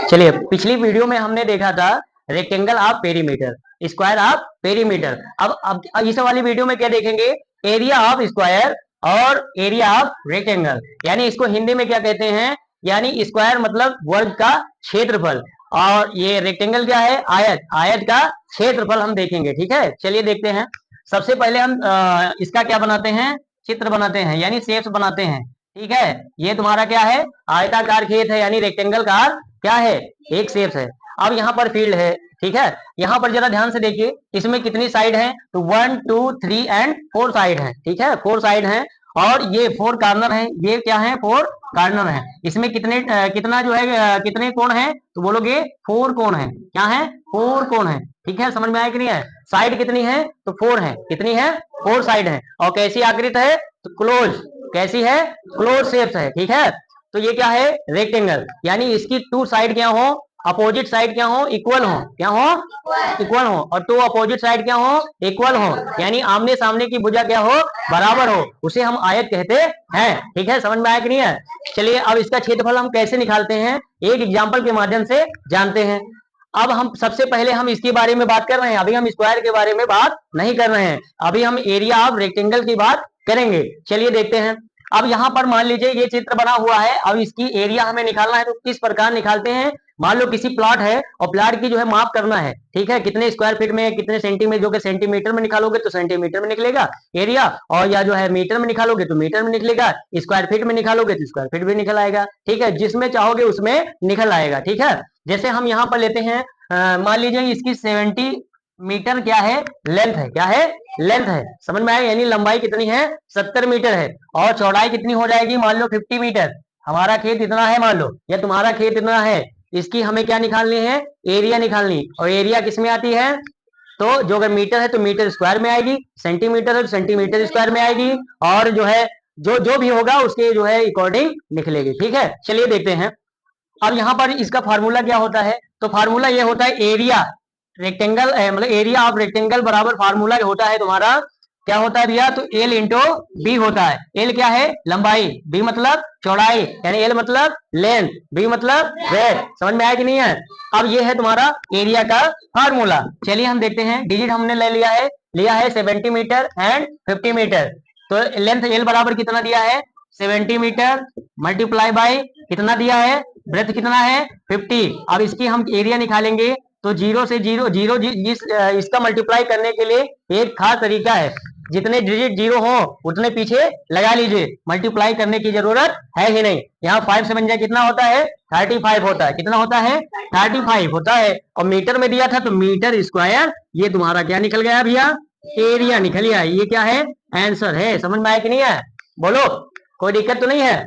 चलिए, पिछली वीडियो में हमने देखा था rectangle of perimeter, square of perimeter. अब इस वाली वीडियो में क्या देखेंगे, एरिया ऑफ स्क्वायर और एरिया ऑफ रेक्टेंगल। यानी इसको हिंदी में क्या कहते हैं, यानी स्क्वायर मतलब वर्ग का क्षेत्रफल, और ये रेक्टेंगल क्या है, आयत, आयत का क्षेत्रफल हम देखेंगे। ठीक है, चलिए देखते हैं। सबसे पहले हम इसका क्या बनाते हैं, चित्र बनाते हैं, यानी शेप्स बनाते हैं। ठीक है, ये तुम्हारा क्या है, आयताकार खेत है, यानी रेक्टेंगल का क्या है, एक शेप है। अब यहाँ पर फील्ड है। ठीक है, यहाँ पर जरा ध्यान से देखिए, इसमें कितनी साइड है, तो 1 2 3 एंड 4 साइड है। ठीक है, 4 साइड है, और ये 4 कॉर्नर है। ये क्या है, 4 कॉर्नर है। इसमें कितना जो है, कितने कोण है, तो बोलोगे 4 कोण है। क्या है, 4 कोण है। ठीक है, समझ में आया कि नहीं है। साइड कितनी है, तो 4 है। कितनी है, 4 साइड है। और कैसी आकृति है, तो क्लोज, कैसी है, क्लोज शेप है। ठीक है, तो ये क्या है, रेक्टेंगल, यानी इसकी 2 साइड क्या हो, अपोजिट साइड क्या हो, इक्वल हो। क्या हो, इक्वल हो। और 2 अपोजिट साइड क्या हो, इक्वल हो, यानी आमने सामने की भुजा क्या हो, बराबर हो, उसे हम आयत कहते हैं। ठीक है, समझ में आया कि नहीं है। चलिए, अब इसका क्षेत्रफल हम कैसे निकालते हैं, एक एग्जाम्पल के माध्यम से जानते हैं। अब हम सबसे पहले हम इसके बारे में बात कर रहे हैं, अभी हम स्क्वायर के बारे में बात नहीं कर रहे हैं, अभी हम एरिया ऑफ रेक्टेंगल की बात करेंगे। चलिए देखते हैं। अब यहाँ पर मान लीजिए ये चित्र बना हुआ है, अब इसकी एरिया हमें निकालना है, तो किस प्रकार निकालते हैं। मान लो किसी प्लॉट है, और प्लॉट की जो है माप करना है। ठीक है, कितने स्क्वायर फीट में, कितने सेंटीमीटर, जो कि सेंटीमीटर में निकालोगे तो सेंटीमीटर में निकलेगा एरिया, और या जो है मीटर में निकालोगे तो मीटर में निकलेगा, स्क्वायर फीट में निकालोगे तो स्क्वायर फीट भी निकल आएगा। ठीक है, जिसमें चाहोगे उसमें निकल आएगा। ठीक है, जैसे हम यहाँ पर लेते हैं, मान लीजिए इसकी 70 मीटर क्या है, लेंथ है। क्या है, लेंथ है। समझ में आया, यानी लंबाई कितनी है, 70 मीटर है, और चौड़ाई कितनी हो जाएगी, मान लो 50 मीटर। हमारा खेत इतना है मान लो, या तुम्हारा खेत इतना है, इसकी हमें क्या निकालनी है, एरिया निकालनी। और एरिया किसमें आती है, तो जो अगर मीटर है तो मीटर स्क्वायर में आएगी, सेंटीमीटर है तो सेंटीमीटर स्क्वायर में आएगी, और जो है जो जो भी होगा उसके जो है अकॉर्डिंग निकलेगी। ठीक है, चलिए देखते हैं। अब यहाँ पर इसका फार्मूला क्या होता है, तो फार्मूला ये होता है, एरिया रेक्टेंगल मतलब एरिया ऑफ रेक्टेंगल बराबर फार्मूला होता है तुम्हारा, क्या होता है भैया, तो एल इंटू बी होता है। एल क्या है, लंबाई, बी मतलब चौड़ाई, यानी एल मतलब लेंथ, बी मतलब ब्रेथ। समझ में आया कि नहीं है। अब ये है तुम्हारा एरिया का फार्मूला। चलिए हम देखते हैं, डिजिट हमने ले लिया है 70 मीटर एंड 50 मीटर। तो लेंथ एल बराबर कितना दिया है, 70 मीटर मल्टीप्लाई बाई कितना दिया है, ब्रेथ कितना है, 50। अब इसकी हम एरिया निकालेंगे, तो जीरो से जीरो जीरो इसका मल्टीप्लाई करने के लिए एक खास तरीका है, जितने डिजिट जीरो हो उतने पीछे लगा लीजिए, मल्टीप्लाई करने की जरूरत है ही नहीं। यहाँ 5 से बन जाए कितना होता है, 35 होता है। कितना होता है, 35 होता है। और मीटर में दिया था तो मीटर स्क्वायर, ये तुम्हारा क्या निकल गया भैया, एरिया निकल गया। ये क्या है, आंसर है। समझ में आया कि नहीं है, बोलो, कोई दिक्कत तो नहीं है।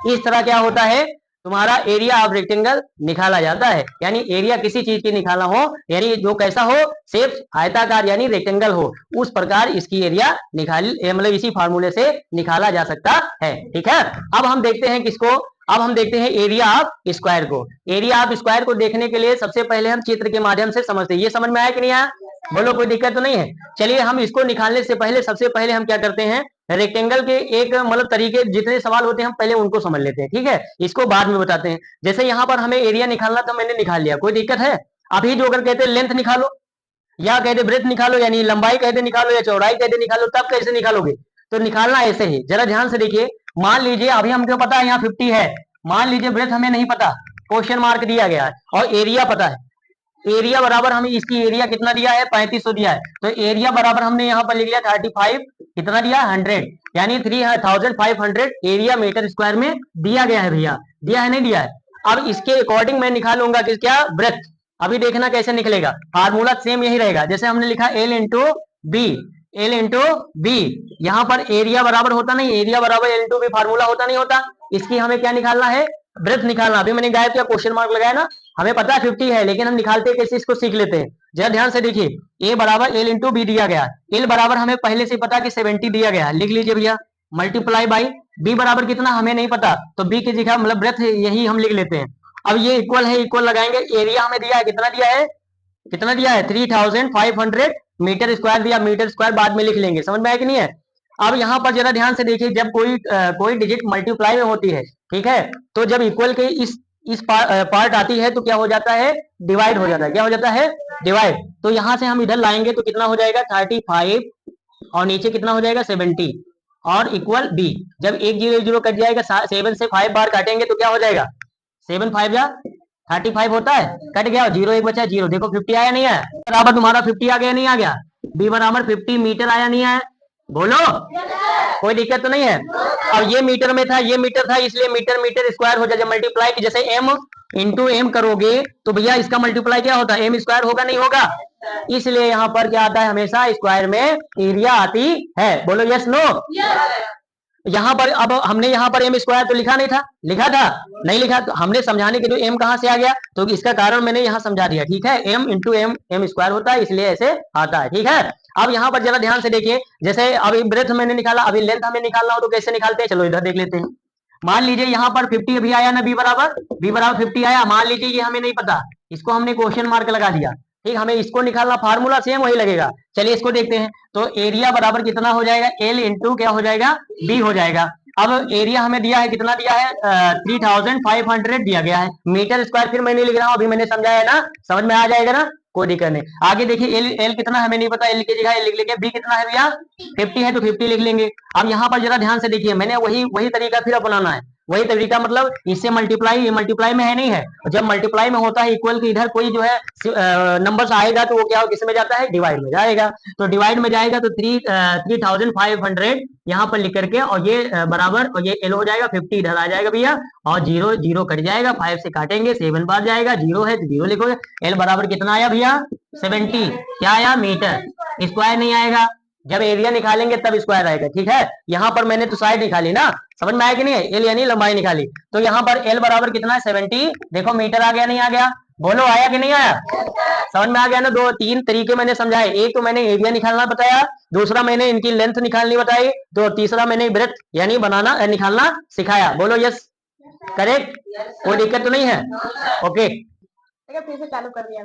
इस तरह क्या होता है, तुम्हारा एरिया ऑफ रेक्टेंगल निकाला जाता है। यानी एरिया किसी चीज की निकालना हो, यानी जो कैसा हो, शेप आयताकार यानी रेक्टेंगल हो, उस प्रकार इसकी एरिया मतलब इसी फार्मूले से निकाला जा सकता है। ठीक है, अब हम देखते हैं किसको, अब हम देखते हैं एरिया ऑफ स्क्वायर को। एरिया ऑफ स्क्वायर को देखने के लिए सबसे पहले हम चित्र के माध्यम से समझते हैं। ये समझ में आया कि नहीं आया, बोलो, कोई दिक्कत तो नहीं है। चलिए, हम इसको निकालने से पहले सबसे पहले हम क्या करते हैं, रेक्टेंगल के एक मतलब तरीके, जितने सवाल होते हैं हम पहले उनको समझ लेते हैं। ठीक है, इसको बाद में बताते हैं। जैसे यहाँ पर हमें एरिया निकालना था, मैंने निकाल लिया, कोई दिक्कत है। अभी जो अगर कहते लेंथ निकालो, या कहते ब्रेथ निकालो, यानी लंबाई कहते निकालो, या चौड़ाई कहते निकालो, तब कैसे निकालोगे, तो निकालना ऐसे ही। जरा ध्यान से देखिए, मान लीजिए अभी हमको पता है यहाँ 50 है, मान लीजिए ब्रेथ हमें नहीं पता, क्वेश्चन मार्क दिया गया है, और एरिया पता है। एरिया बराबर हमें इसकी एरिया कितना दिया है, 3500 दिया है, तो एरिया बराबर हमने यहाँ पर लिख लिया 35, कितना दिया, 100, यानी 3500 एरिया मीटर स्क्वायर में दिया गया है भैया। दिया है, नहीं दिया है। अब इसके अकॉर्डिंग मैं निकालूंगा कि क्या, ब्रेथ। अभी देखना कैसे निकलेगा, फार्मूला सेम यही रहेगा। जैसे हमने लिखा L into B, L into B, यहाँ पर एरिया बराबर होता नहीं, एरिया बराबर एल इंटू बी फार्मूला होता नहीं होता। इसकी हमें क्या निकालना है, ब्रेथ निकालना। अभी मैंने गायब किया, क्वेश्चन मार्क लगाया ना, हमें पता है 50 है, लेकिन हम निकालते कैसे, इसको सीख लेते हैं। जरा ध्यान से देखिए, ए बराबर एल इंटू बी दिया गया, एल बराबर हमें पहले से पता कि 70 दिया गया, लिख लीजिए भैया, मल्टीप्लाई बाई बी बराबर कितना हमें नहीं पता, तो बी की जगह मतलब ब्रेथ यही हम लिख लेते हैं। अब ये इक्वल है, इक्वल लगाएंगे, एरिया हमें दिया है, कितना दिया है, कितना दिया है, 3500 मीटर स्क्वायर दिया, मीटर स्क्वायर बाद में लिख लेंगे। समझ में आया कि नहीं है। अब यहाँ पर जरा ध्यान से देखिए, जब कोई डिजिट मल्टीप्लाई में होती है, ठीक है, तो जब इक्वल के इस इस पार्ट आती है तो क्या हो जाता है, डिवाइड हो जाता है। क्या हो जाता है, डिवाइड। तो यहां से हम इधर लाएंगे तो कितना हो जाएगा 35 और नीचे कितना हो जाएगा 70 और इक्वल बी। जब एक जीरो जीरो कट जाएगा, 7 से 5 बार काटेंगे तो क्या हो जाएगा, 7 5 जा 35 होता है, कट गया, जीरो एक बचा, जीरो। देखो 50 आया नहीं आया, बराबर तुम्हारा 50 आ गया नहीं आ गया, बी बराबर 50 मीटर आया नहीं आया, बोलो कोई दिक्कत तो नहीं है। अब ये मीटर में था, ये मीटर था, इसलिए मीटर मीटर स्क्वायर हो जाए। मल्टीप्लाई की जैसे एम इंटू एम करोगे तो भैया इसका मल्टीप्लाई क्या होता है, एम स्क्वायर होगा नहीं होगा, इसलिए यहाँ पर क्या आता है, हमेशा स्क्वायर में एरिया आती है। बोलो यस नो। यहाँ पर अब हमने यहाँ पर एम स्क्वायर तो लिखा नहीं था, लिखा था नहीं लिखा, तो हमने समझाने के लिए एम कहां से आ गया, तो इसका कारण मैंने यहाँ समझा दिया। ठीक है, M into M, M square होता है इसलिए ऐसे आता है। ठीक है, अब यहाँ पर जरा ध्यान से देखिए, जैसे अभी ब्रेथ मैंने निकाला, अभी लेंथ हमें निकालना हो तो कैसे निकालते हैं, चलो इधर देख लेते हैं। मान लीजिए यहाँ पर 50 अभी आया ना, बी बराबर 50 आया, मान लीजिए ये हमें नहीं पता, इसको हमने क्वेश्चन मार्क लगा दिया। ठीक, हमें इसको निकालना, फार्मूला सेम वही लगेगा। चलिए इसको देखते हैं, तो एरिया बराबर कितना हो जाएगा, एल इंटू क्या हो जाएगा, बी हो जाएगा। अब एरिया हमें दिया है, कितना दिया है, 3500 दिया गया है। मीटर स्क्वायर फिर मैं नहीं लिख रहा हूँ, अभी मैंने समझाया है ना, समझ में आ जाएगा ना, कोई दिक्कत नहीं। आगे देखिए, एल एल कितना हमें नहीं पता, एल की जगह एल लिख लेंगे। बी कितना है भैया 50 है तो 50 लिख लेंगे। अब यहाँ पर जरा ध्यान से देखिए, मैंने वही तरीका फिर अपनाना है, वही तरीका मतलब इससे मल्टीप्लाई, ये मल्टीप्लाई में है नहीं है, जब मल्टीप्लाई में होता है इक्वल के इधर कोई जो है नंबर्स आएगा तो वो क्या किस में जाता है, डिवाइड में जाएगा। तो डिवाइड में जाएगा तो 3500 यहाँ पर लिख करके, और ये बराबर, और ये एल हो जाएगा 50 इधर आ जाएगा भैया, और जीरो जीरो कट जाएगा, 5 से काटेंगे, 7 बार जाएगा, जीरो है तो जीरो लिखोगे। एल बराबर कितना आया भैया 70, क्या आया मीटर, स्क्वायर नहीं आएगा, जब एरिया निकालेंगे तब स्क्वायर आएगा। ठीक है, यहाँ पर मैंने तो साइड निकाली ना, समझ में आया कि नहीं है, एल यानी लंबाई निकाली, तो यहाँ पर एल बराबर कितना है 70। देखो मीटर आ गया नहीं आ गया, बोलो आया कि नहीं आया, समझ में आ गया ना। दो तीन तरीके मैंने समझाए, एक तो मैंने एरिया निकालना बताया, दूसरा मैंने इनकी लेंथ निकालनी बताई, तो तीसरा मैंने ब्रेथ यानी बनाना निकालना सिखाया। बोलो यस, करेक्ट, कोई दिक्कत तो नहीं है, ओके। फिर से चालू कर दिया।